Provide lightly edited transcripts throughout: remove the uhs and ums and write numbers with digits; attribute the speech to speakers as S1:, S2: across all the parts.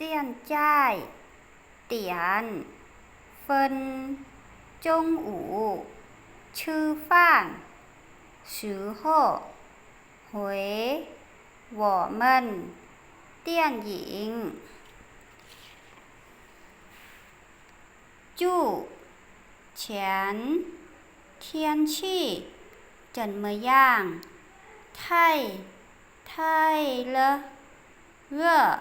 S1: 现在点分中午吃饭时候回我们电影就前天气怎么样？太了，热，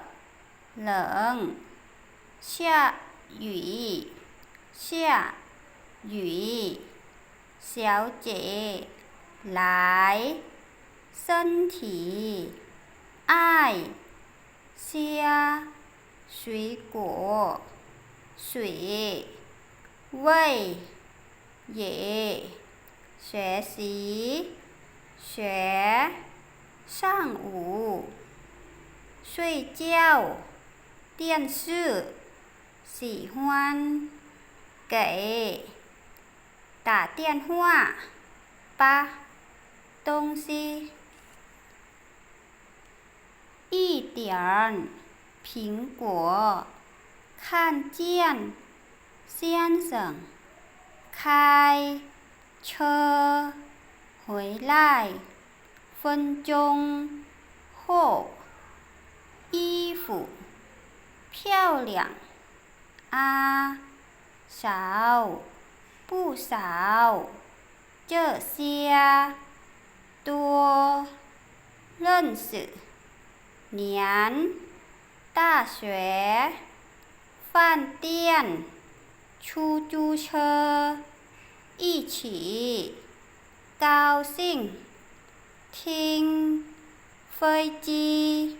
S1: 冷，下雨，小姐来，身体爱些水果，水味也学习学上午睡觉电视喜欢给打电话吧东西一点苹果看见先生开车回来分钟后衣服漂亮啊少不少这些多认识年大学饭店出租车一起高兴听飞机